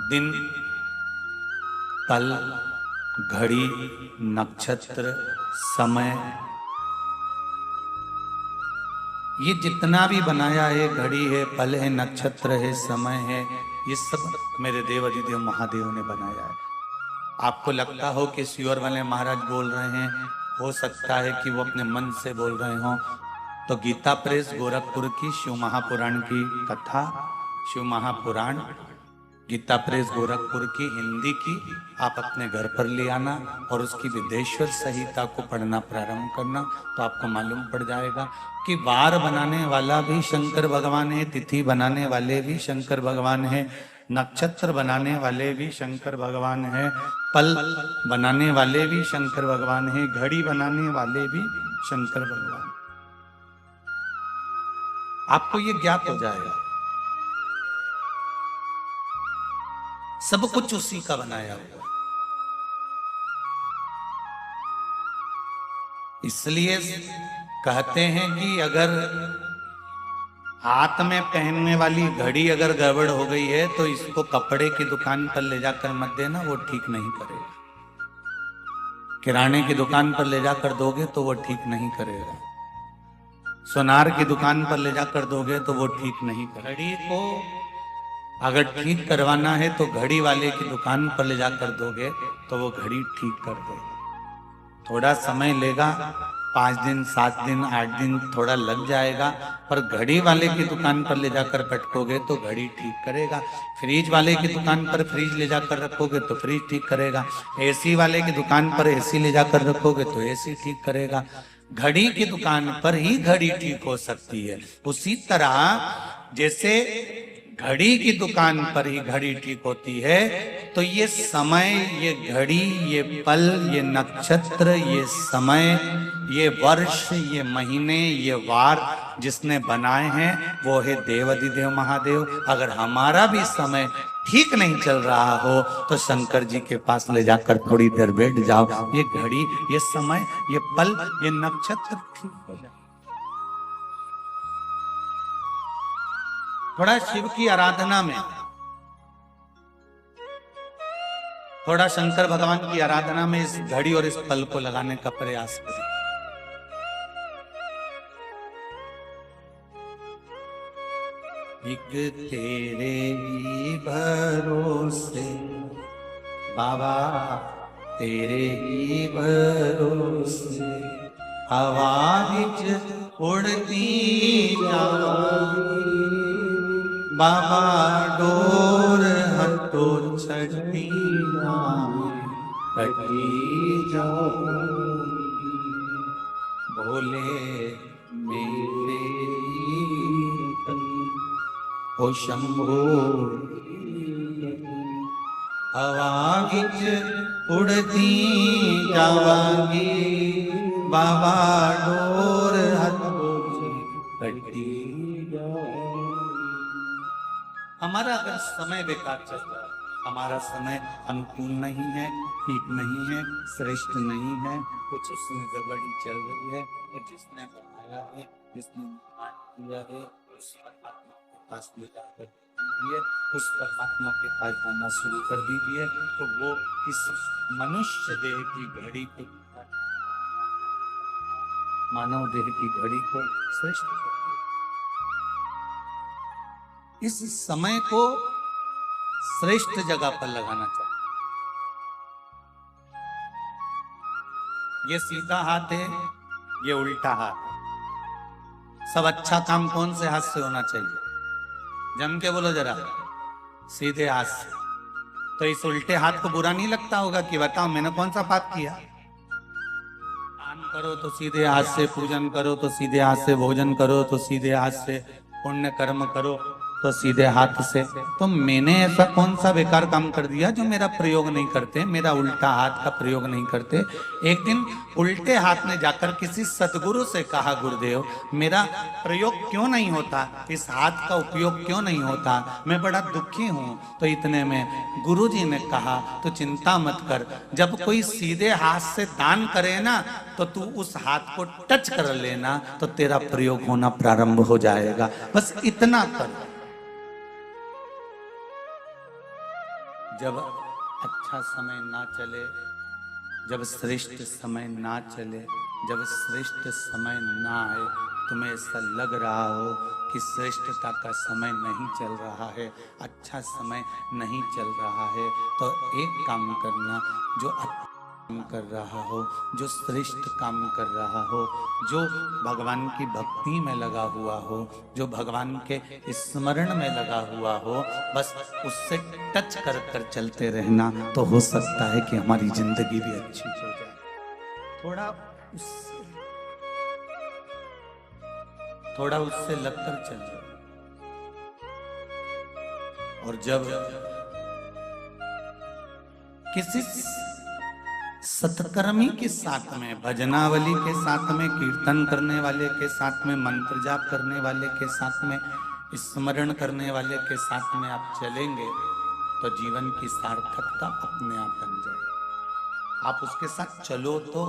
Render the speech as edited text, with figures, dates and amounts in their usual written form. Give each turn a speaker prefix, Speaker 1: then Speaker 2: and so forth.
Speaker 1: दिन, पल, घड़ी, नक्षत्र, समय, ये जितना भी बनाया है, घड़ी है, पल है, नक्षत्र है, समय है, ये सब मेरे देव अधिदेव महादेव ने बनाया है। आपको लगता हो कि श्योर वाले महाराज बोल रहे हैं, हो सकता है कि वो अपने मन से बोल रहे हों। तो गीता प्रेस गोरखपुर की शिव महापुराण की कथा, शिव महापुराण गीता प्रेस गोरखपुर की हिंदी की आप अपने घर पर ले आना और उसकी विदेश्वर संहिता को पढ़ना प्रारंभ करना, तो आपको मालूम पड़ जाएगा कि वार बनाने वाला भी शंकर भगवान है, तिथि बनाने वाले भी शंकर भगवान है, नक्षत्र बनाने वाले भी शंकर भगवान है, पल बनाने वाले भी शंकर भगवान है, घड़ी बनाने वाले भी शंकर भगवान। आपको ये ज्ञात हो जाएगा, सब कुछ उसी का बनाया हुआ। इसलिए कहते हैं कि अगर हाथ में पहनने वाली घड़ी अगर गड़बड़ हो गई है तो इसको कपड़े की दुकान पर ले जाकर मत देना, वो ठीक नहीं करेगा। किराने की दुकान पर ले जाकर दोगे तो वो ठीक नहीं करेगा। सोनार की दुकान पर ले जाकर दोगे तो वो ठीक नहीं करेगा। घड़ी को अगर ठीक करवाना है तो घड़ी वाले की दुकान पर ले जाकर दोगे तो वो घड़ी ठीक कर देगा। थोड़ा समय लेगा, 5 दिन, 7 दिन, 8 दिन थोड़ा लग जाएगा, पर घड़ी वाले की दुकान पर ले जाकर पटकोगे तो घड़ी ठीक करेगा। फ्रिज वाले की दुकान पर फ्रिज ले जाकर रखोगे तो फ्रिज ठीक करेगा। एसी वाले की दुकान पर एसी ले जाकर रखोगे तो एसी ठीक करेगा। घड़ी की दुकान पर ही घड़ी ठीक हो सकती है। उसी तरह जैसे घड़ी की दुकान पर ही घड़ी ठीक होती है, तो ये समय, ये घड़ी, ये पल, ये नक्षत्र, ये समय, ये वर्ष, ये महीने, ये वार जिसने बनाए हैं वो है देव अधिदेव महादेव। अगर हमारा भी समय ठीक नहीं चल रहा हो तो शंकर जी के पास ले जाकर थोड़ी देर बैठ जाओ, ये घड़ी, ये समय, ये पल, ये नक्षत्र ठीक हो जाए। थोड़ा शिव की आराधना में, थोड़ा शंकर भगवान की आराधना में इस घड़ी और इस पल को लगाने का प्रयास करें। एक तेरे ही भरोसे बाबा, तेरे ही भरोसे हवा विच उड़ती जावांगी बाबा, डोर हटो छठी कटी जाऊंगी भोले मेरे ओ शंभो। हवा विच उड़ती जावांगी बाबा, डोर हटो कटी जाऊंगी। हमारा अगर समय बेकार चल रहा है, हमारा समय अनुकूल नहीं है, ठीक नहीं है, श्रेष्ठ नहीं है, कुछ उसमें गड़बड़ी चल रही है, तो जिसने बनाया है, जिसने किया है, उस परमात्मा के पास ले जाकर दीजिए, उस परमात्मा के पास जाना शुरू कर दीजिए, तो वो इस मनुष्य देह की घड़ी को, मानव देह की घड़ी को श्रेष्ठ कर देगा। इस समय को श्रेष्ठ जगह पर लगाना चाहिए। ये सीधा हाथ है, ये उल्टा हाथ है। सब अच्छा काम कौन से हाथ से होना चाहिए? जम के बोलो जरा, सीधे हाथ से। तो इस उल्टे हाथ को बुरा नहीं लगता होगा कि बताओ मैंने कौन सा पाप किया? दान करो तो सीधे हाथ से, पूजन करो तो सीधे हाथ से, भोजन करो तो सीधे हाथ से, पुण्य कर्म करो तो सीधे हाथ से। तो मैंने ऐसा कौन सा बेकार काम कर दिया जो मेरा प्रयोग नहीं करते, मेरा उल्टा हाथ का प्रयोग नहीं करते? एक दिन उल्टे हाथ ने जाकर किसी सदगुरु से कहा, गुरुदेव मेरा प्रयोग क्यों नहीं होता, इस हाथ का उपयोग क्यों नहीं होता, मैं बड़ा दुखी हूँ। तो इतने में गुरुजी ने कहा, तो चिंता मत कर, जब कोई सीधे हाथ से दान करे ना तो तू उस हाथ को टच कर लेना, तो तेरा प्रयोग होना प्रारंभ हो जाएगा। बस इतना कर। जब अच्छा समय ना चले, जब श्रेष्ठ समय ना चले, जब श्रेष्ठ समय ना आए, तुम्हें ऐसा लग रहा हो कि श्रेष्ठता का समय नहीं चल रहा है, अच्छा समय नहीं चल रहा है, तो एक काम करना, जो अच्छा काम कर रहा हो, जो श्रेष्ठ काम कर रहा हो, जो भगवान की भक्ति में लगा हुआ हो, जो भगवान के स्मरण में लगा हुआ हो, बस उससे टच कर कर चलते रहना, तो हो सकता है कि हमारी जिंदगी भी अच्छी हो जाए। थोड़ा उससे लगकर चल। और जब किसी सत्कर्मी के साथ में, भजनावली के साथ में, कीर्तन करने वाले के साथ में, मंत्र जाप करने वाले के साथ में, स्मरण करने वाले के साथ में आप चलेंगे, तो जीवन की सार्थकता अपने आप बन जाएगी। आप उसके साथ चलो तो